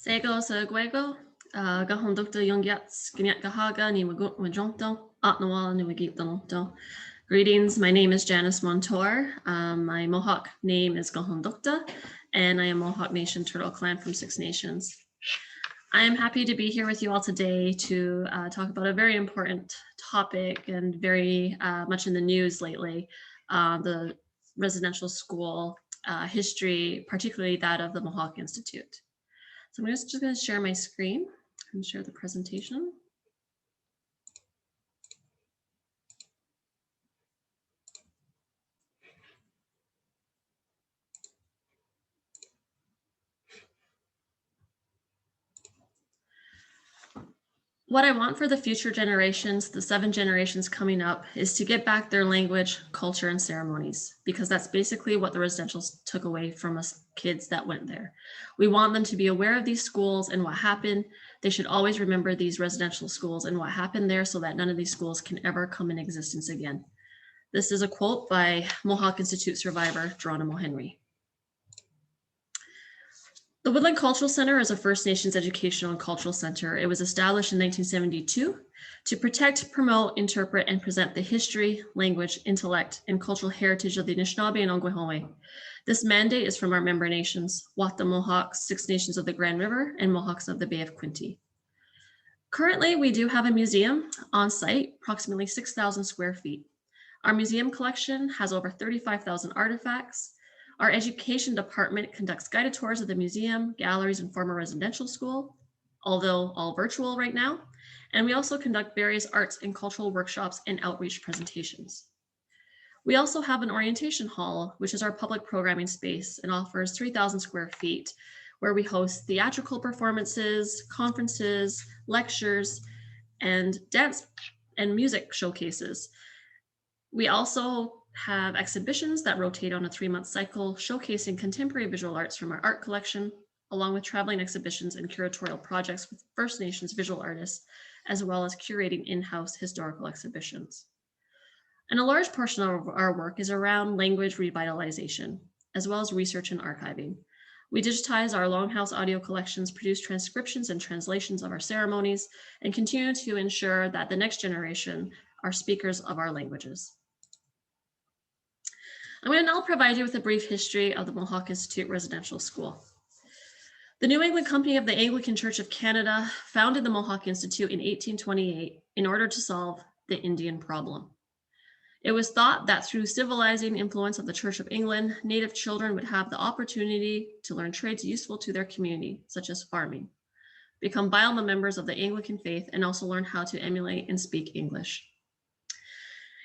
Sego Seguego, Gahondukta Yongyats, Ganyat Gahaga, Niwajonto, Atnawala, Niwagiptonto. Greetings, my name is Janice Montour. My Mohawk name is Gahondukta, and I am Mohawk Nation Turtle Clan from Six Nations. I am happy to be here with you all today to talk about a very important topic and very much in the news lately, the residential school history, particularly that of the Mohawk Institute. So I'm just going to share my screen and share the presentation. What I want for the future generations, the 7 generations coming up, is to get back their language, culture, and ceremonies, because that's basically what the residentials took away from us kids that went there. We want them to be aware of these schools and what happened. They should always remember these residential schools and what happened there so that none of these schools can ever come in existence again. This is a quote by Mohawk Institute survivor, Geronimo Henry. The Woodland Cultural Center is a First Nations educational and cultural center. It was established in 1972 to protect, promote, interpret, and present the history, language, intellect, and cultural heritage of the Anishinaabe and Ongwehome. This mandate is from our member nations, Wata Mohawks, Six Nations of the Grand River, and Mohawks of the Bay of Quinte. Currently, we do have a museum on site, approximately 6,000 square feet. Our museum collection has over 35,000 artifacts. Our education department conducts guided tours of the museum, galleries, and former residential school, although all virtual right now. And we also conduct various arts and cultural workshops and outreach presentations. We also have an orientation hall, which is our public programming space and offers 3,000 square feet, where we host theatrical performances, conferences, lectures, and dance and music showcases. We also have exhibitions that rotate on a 3-month cycle, showcasing contemporary visual arts from our art collection, along with traveling exhibitions and curatorial projects with First Nations visual artists, as well as curating in-house historical exhibitions. And a large portion of our work is around language revitalization, as well as research and archiving. We digitize our Longhouse audio collections, produce transcriptions and translations of our ceremonies, and continue to ensure that the next generation are speakers of our languages. I'm going to now provide you with a brief history of the Mohawk Institute Residential School. The New England Company of the Anglican Church of Canada founded the Mohawk Institute in 1828 in order to solve the Indian problem. It was thought that through civilizing influence of the Church of England, Native children would have the opportunity to learn trades useful to their community, such as farming, become viable members of the Anglican faith, and also learn how to emulate and speak English.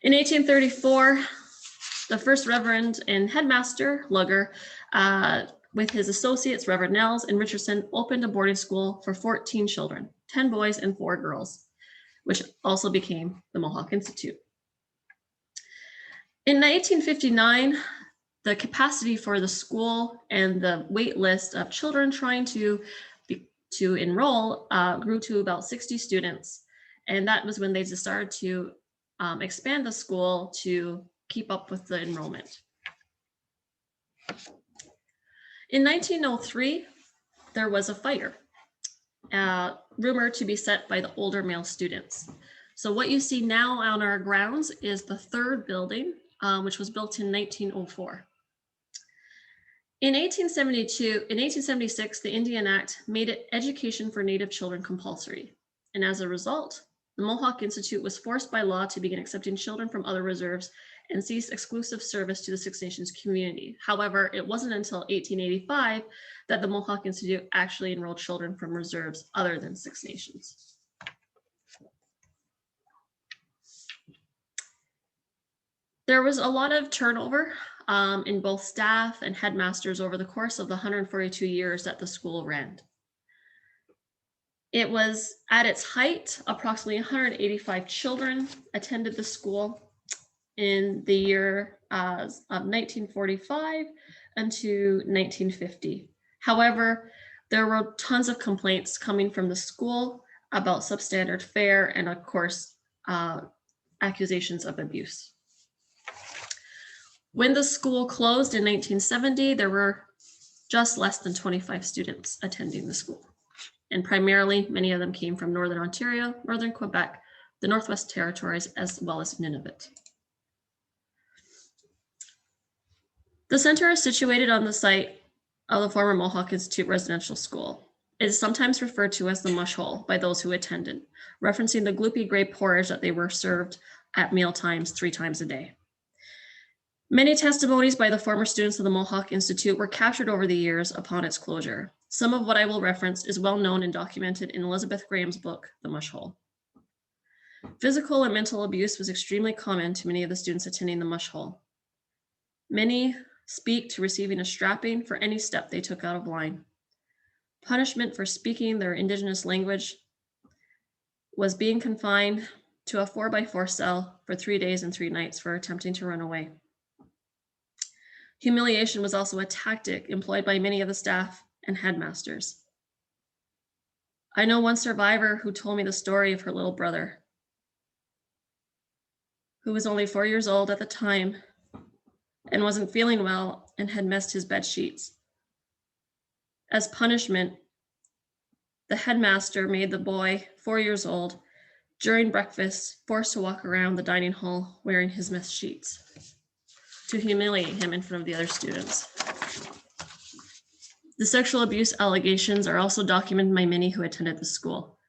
In 1834, the first Reverend and Headmaster Lugger, with his associates, Reverend Nels and Richardson, opened a boarding school for 14 children, 10 boys and 4 girls, which also became the Mohawk Institute. In 1859, the capacity for the school and the wait list of children trying to enroll grew to about 60 students. And that was when they started to expand the school to keep up with the enrollment. In 1903, there was a fire, rumored to be set by the older male students. So what you see now on our grounds is the 3rd building, which was built in 1904. In 1876, the Indian Act made education for Native children compulsory. And as a result, the Mohawk Institute was forced by law to begin accepting children from other reserves and ceased exclusive service to the Six Nations community. However, it wasn't until 1885 that the Mohawk Institute actually enrolled children from reserves other than Six Nations. There was a lot of turnover in both staff and headmasters over the course of the 142 years that the school ran. It was at its height, approximately 185 children attended the school in the year of 1945 into 1950. However, there were tons of complaints coming from the school about substandard fare and, of course, accusations of abuse. When the school closed in 1970, there were just less than 25 students attending the school. and primarily many of them came from Northern Ontario, Northern Quebec, the Northwest Territories, as well as Nunavut. The center is situated on the site of the former Mohawk Institute Residential School. It is sometimes referred to as the mush hole by those who attended, referencing the gloopy gray porridge that they were served at meal times 3 times a day. Many testimonies by the former students of the Mohawk Institute were captured over the years upon its closure. Some of what I will reference is well known and documented in Elizabeth Graham's book, The Mush Hole. Physical and mental abuse was extremely common to many of the students attending the mush hole. Many speak to receiving a strapping for any step they took out of line. Punishment for speaking their Indigenous language was being confined to a 4x4 cell for 3 days and 3 nights for attempting to run away. Humiliation was also a tactic employed by many of the staff and headmasters. I know one survivor who told me the story of her little brother, who was only 4 years old at the time and wasn't feeling well and had missed his bed sheets. As punishment, the headmaster made the boy, 4 years old, during breakfast, forced to walk around the dining hall wearing his missed sheets to humiliate him in front of the other students. The sexual abuse allegations are also documented by many who attended the school.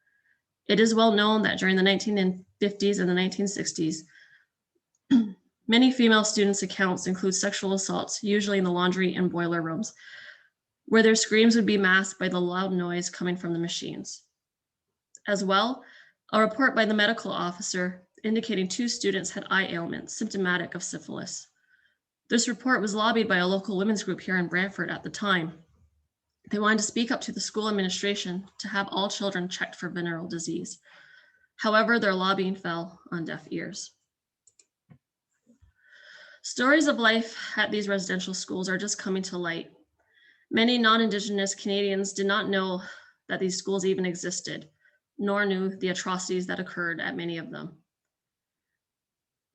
It is well known that during the 1950s and the 1960s, many female students' accounts include sexual assaults, usually in the laundry and boiler rooms, where their screams would be masked by the loud noise coming from the machines. As well, a report by the medical officer indicating 2 students had eye ailments symptomatic of syphilis. This report was lobbied by a local women's group here in Brantford at the time. They wanted to speak up to the school administration to have all children checked for venereal disease. However, their lobbying fell on deaf ears. Stories of life at these residential schools are just coming to light. Many non-Indigenous Canadians did not know that these schools even existed, nor knew the atrocities that occurred at many of them.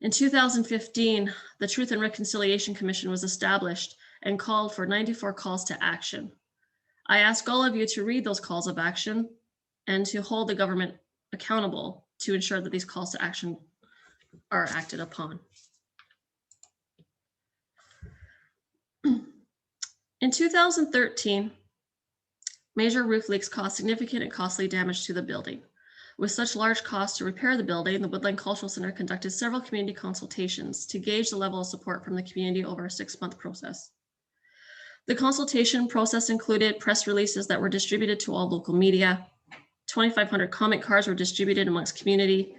In 2015, the Truth and Reconciliation Commission was established and called for 94 calls to action. I ask all of you to read those calls of action and to hold the government accountable to ensure that these calls to action are acted upon. In 2013, major roof leaks caused significant and costly damage to the building. With such large costs to repair the building, the Woodland Cultural Center conducted several community consultations to gauge the level of support from the community over a 6-month process. The consultation process included press releases that were distributed to all local media, 2,500 comment cards were distributed amongst community,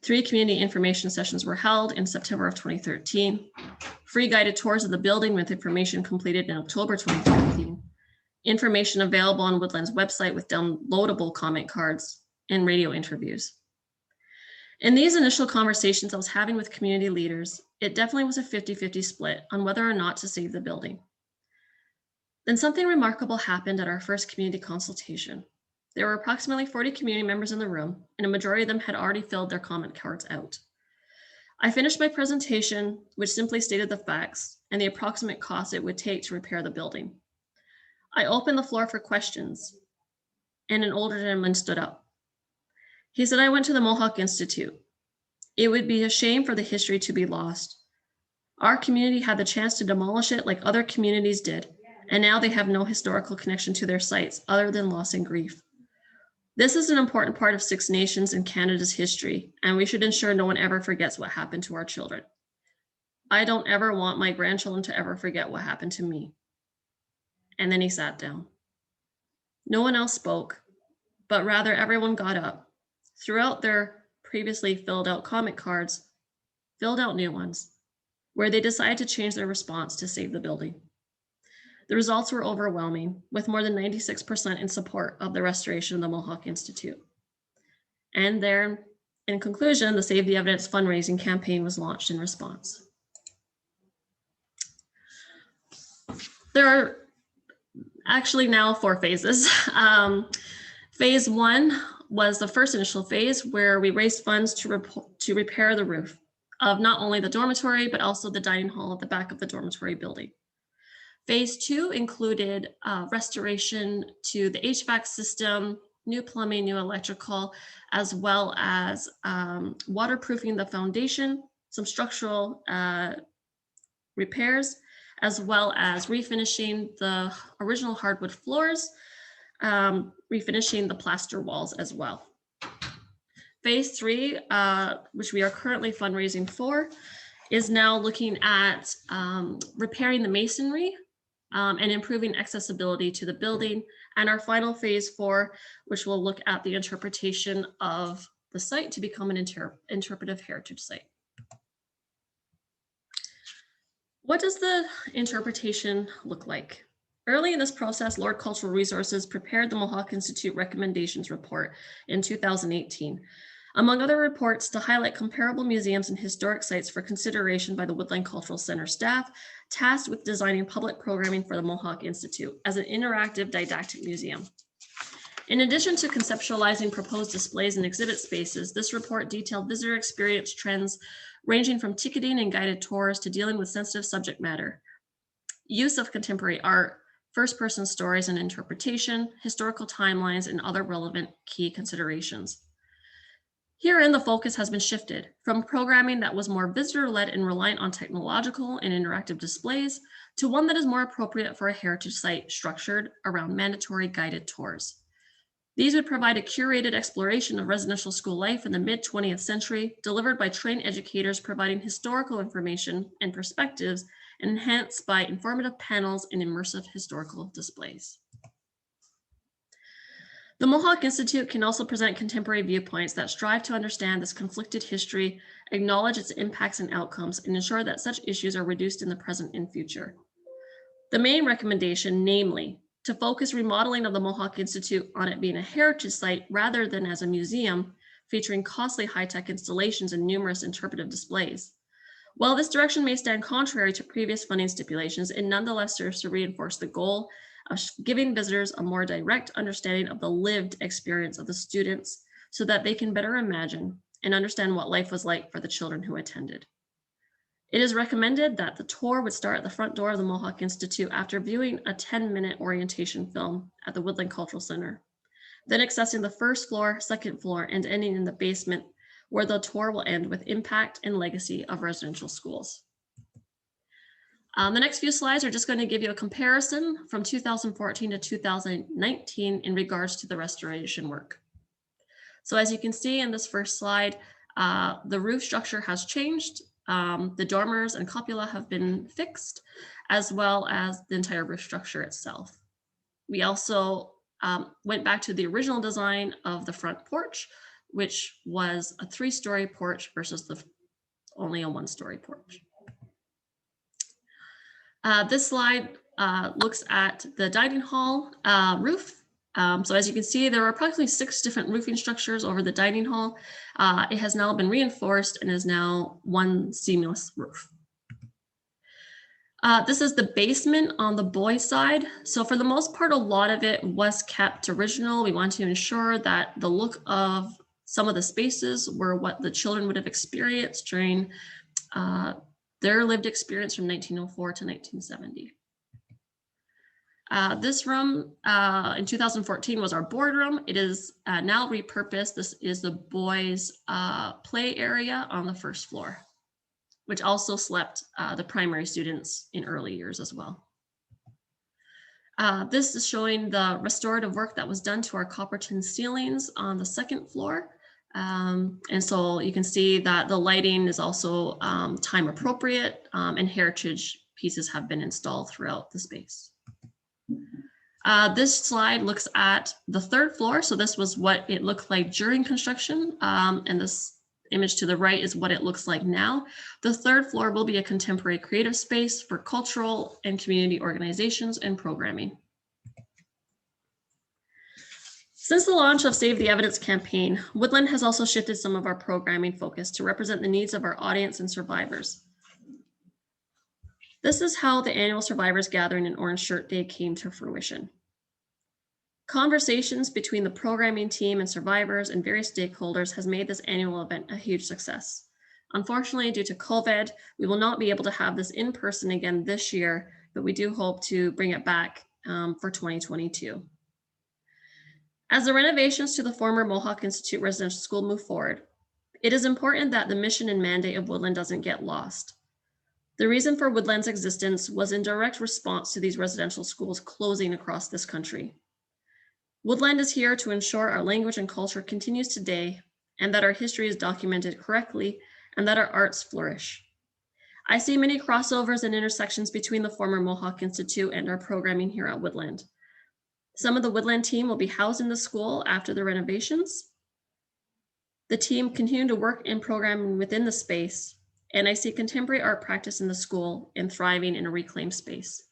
3 community information sessions were held in September of 2013, free guided tours of the building with information completed in October 2013, information available on Woodland's website with downloadable comment cards, and radio interviews. In these initial conversations I was having with community leaders, it definitely was a 50-50 split on whether or not to save the building. Then something remarkable happened at our first community consultation. There were approximately 40 community members in the room, and a majority of them had already filled their comment cards out. I finished my presentation, which simply stated the facts and the approximate cost it would take to repair the building. I opened the floor for questions, and an older gentleman stood up. He said, "I went to the Mohawk Institute. It would be a shame for the history to be lost. Our community had the chance to demolish it like other communities did, and now they have no historical connection to their sites other than loss and grief. This is an important part of Six Nations and Canada's history, and we should ensure no one ever forgets what happened to our children. I don't ever want my grandchildren to ever forget what happened to me." And then he sat down. No one else spoke, but rather everyone got up, threw out their previously filled out comment cards, filled out new ones, where they decided to change their response to save the building. The results were overwhelming, with more than 96% in support of the restoration of the Mohawk Institute. And there, in conclusion, the Save the Evidence fundraising campaign was launched in response. There are actually now 4 phases. Phase 1 was the first initial phase where we raised funds to repair the roof of not only the dormitory, but also the dining hall at the back of the dormitory building. Phase 2 included restoration to the HVAC system, new plumbing, new electrical, as well as waterproofing the foundation, some structural repairs, as well as refinishing the original hardwood floors, refinishing the plaster walls as well. Phase 3, which we are currently fundraising for, is now looking at repairing the masonry and improving accessibility to the building. And our final phase 4, which will look at the interpretation of the site to become an interpretive heritage site. What does the interpretation look like? Early in this process, Lord Cultural Resources prepared the Mohawk Institute Recommendations Report in 2018, among other reports, to highlight comparable museums and historic sites for consideration by the Woodland Cultural Center staff, tasked with designing public programming for the Mohawk Institute as an interactive didactic museum. In addition to conceptualizing proposed displays and exhibit spaces, this report detailed visitor experience trends ranging from ticketing and guided tours to dealing with sensitive subject matter, use of contemporary art, first-person stories and interpretation, historical timelines, and other relevant key considerations. Herein, the focus has been shifted from programming that was more visitor-led and reliant on technological and interactive displays to one that is more appropriate for a heritage site structured around mandatory guided tours. These would provide a curated exploration of residential school life in the mid-20th century, delivered by trained educators providing historical information and perspectives, and enhanced by informative panels and immersive historical displays. The Mohawk Institute can also present contemporary viewpoints that strive to understand this conflicted history, acknowledge its impacts and outcomes, and ensure that such issues are reduced in the present and future. The main recommendation, namely, to focus remodeling of the Mohawk Institute on it being a heritage site rather than as a museum, featuring costly high-tech installations and numerous interpretive displays. While this direction may stand contrary to previous funding stipulations, it nonetheless serves to reinforce the goal of giving visitors a more direct understanding of the lived experience of the students so that they can better imagine and understand what life was like for the children who attended. It is recommended that the tour would start at the front door of the Mohawk Institute after viewing a 10-minute orientation film at the Woodland Cultural Center, then accessing the first floor, second floor, and ending in the basement, where the tour will end with impact and legacy of residential schools. The next few slides are just going to give you a comparison from 2014 to 2019 in regards to the restoration work. So as you can see in this first slide, the roof structure has changed. The dormers and cupola have been fixed, as well as the entire roof structure itself. We also went back to the original design of the front porch, which was a 3-story porch versus only a 1-story porch. This slide looks at the dining hall roof. So as you can see, there are approximately 6 different roofing structures over the dining hall. It has now been reinforced and is now one seamless roof. This is the basement on the boys' side. So for the most part, a lot of it was kept original. We want to ensure that the look of some of the spaces were what the children would have experienced during their lived experience from 1904 to 1970. This room in 2014 was our boardroom. It is now repurposed. This is the boys' play area on the first floor, which also slept the primary students in early years as well. This is showing the restorative work that was done to our copper-tin ceilings on the second floor. And so you can see that the lighting is also time appropriate, and heritage pieces have been installed throughout the space. This slide looks at the third floor. So this was what it looked like during construction. And this image to the right is what it looks like now. The third floor will be a contemporary creative space for cultural and community organizations and programming. Since the launch of Save the Evidence campaign, Woodland has also shifted some of our programming focus to represent the needs of our audience and survivors. This is how the annual Survivors Gathering and Orange Shirt Day came to fruition. Conversations between the programming team and survivors and various stakeholders has made this annual event a huge success. Unfortunately, due to COVID, we will not be able to have this in person again this year, but we do hope to bring it back for 2022. As the renovations to the former Mohawk Institute Residential School move forward, it is important that the mission and mandate of Woodland doesn't get lost. The reason for Woodland's existence was in direct response to these residential schools closing across this country. Woodland is here to ensure our language and culture continues today, and that our history is documented correctly, and that our arts flourish. I see many crossovers and intersections between the former Mohawk Institute and our programming here at Woodland. Some of the Woodland team will be housed in the school after the renovations. The team continue to work in programming within the space, and I see contemporary art practice in the school and thriving in a reclaimed space.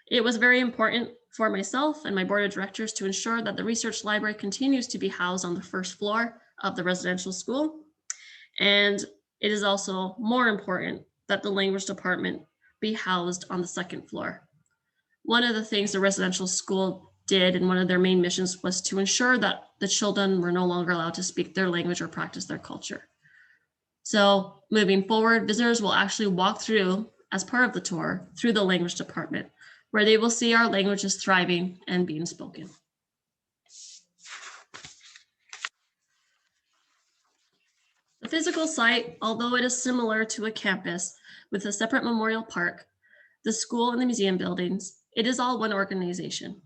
It was very important for myself and my board of directors to ensure that the research library continues to be housed on the first floor of the residential school. And it is also more important that the language department be housed on the second floor. One of the things the residential school did, and one of their main missions, was to ensure that the children were no longer allowed to speak their language or practice their culture. So moving forward, visitors will actually walk through, as part of the tour, through the language department, where they will see our languages thriving and being spoken. The physical site, although it is similar to a campus with a separate memorial park, the school and the museum buildings, it is all one organization.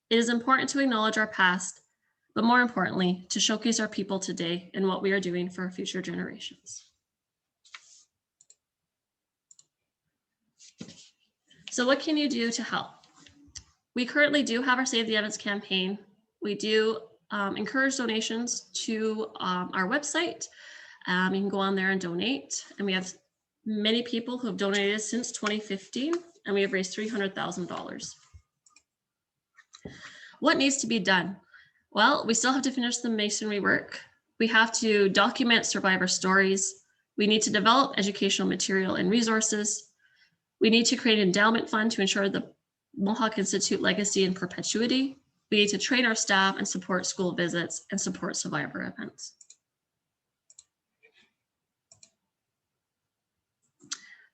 It is important to acknowledge our past, but more importantly, to showcase our people today and what we are doing for our future generations. So what can you do to help? We currently do have our Save the Evidence campaign. We do encourage donations to our website. You can go on there and donate. And we have many people who have donated since 2015, and we have raised $300,000. What needs to be done? Well, we still have to finish the masonry work. We have to document survivor stories. We need to develop educational material and resources. We need to create an endowment fund to ensure the Mohawk Institute legacy and perpetuity. We need to train our staff and support school visits and support survivor events.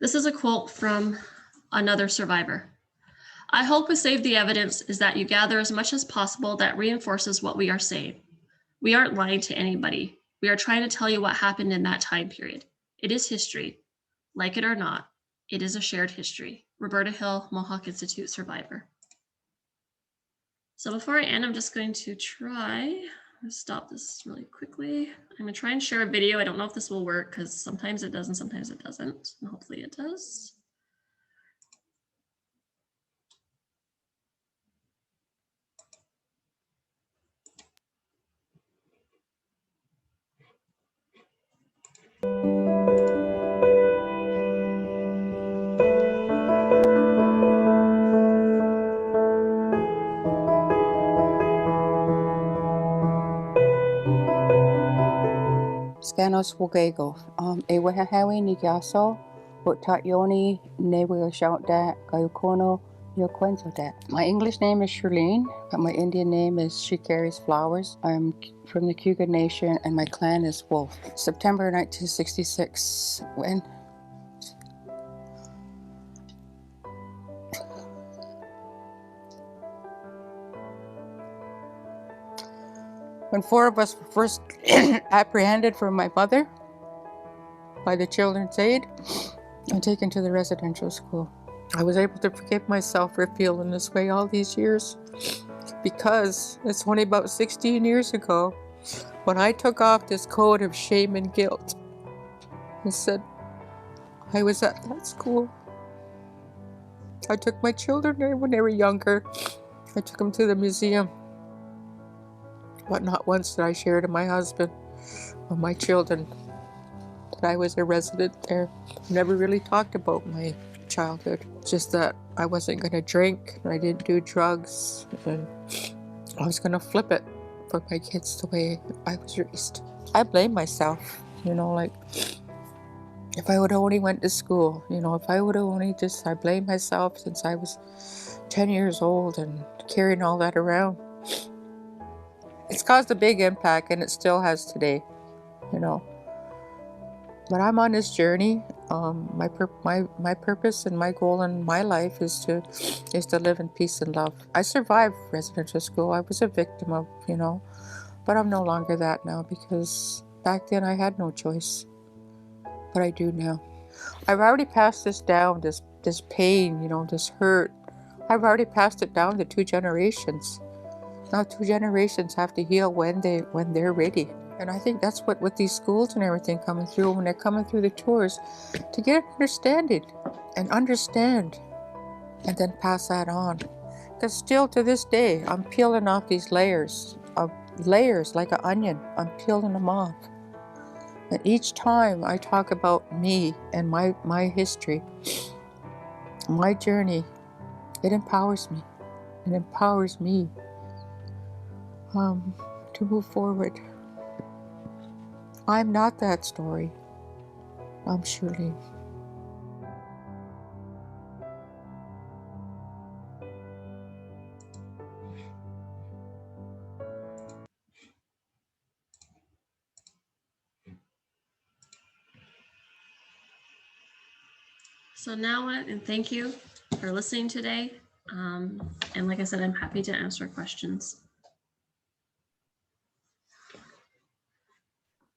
This is a quote from another survivor. I hope with Save the Evidence is that you gather as much as possible that reinforces what we are saying. We aren't lying to anybody. We are trying to tell you what happened in that time period. It is history. Like it or not, it is a shared history. Roberta Hill, Mohawk Institute survivor. So before I end, I'm just going to try to stop this really quickly. I'm gonna try and share a video. I don't know if this will work because sometimes it does and sometimes it doesn't. And hopefully it does. Scanos Wogego, Ewahawi Nigaso, Botatyoni, Newe Shoutda, Gayukono, Yoquenzoda. My English name is Shirlene, but my Indian name is She Carries Flowers. I'm from the Cayuga Nation and my clan is Wolf. September 1966, when four of us were first apprehended from my mother by the Children's Aid and taken to the residential school. I was able to forgive myself for feeling this way all these years because it's only about 16 years ago when I took off this coat of shame and guilt and said, I was at that school. I took my children there when they were younger. I took them to the museum. But not once did I share to my husband or my children that I was a resident there. Never really talked about my childhood. Just that I wasn't going to drink, and I didn't do drugs, and I was going to flip it for my kids the way I was raised. I blame myself, like if I would have only went to school, if I would have only I blame myself since I was 10 years old and carrying all that around. It's caused a big impact, and it still has today, But I'm on this journey. My purpose and my goal in my life is to live in peace and love. I survived residential school. I was a victim of, but I'm no longer that now, because back then I had no choice, but I do now. I've already passed this down, this pain, this hurt. I've already passed it down to 2 generations. Now 2 generations have to heal when they're ready. And I think that's what with these schools and everything coming through, when they're coming through the tours, to get understanding and understand and then pass that on. Because still to this day, I'm peeling off these layers like an onion. I'm peeling them off. And each time I talk about me and my history, my journey, it empowers me. It empowers me to move forward. I'm not that story. I'm Shirley. So now, and thank you for listening today. And like I said, I'm happy to answer questions.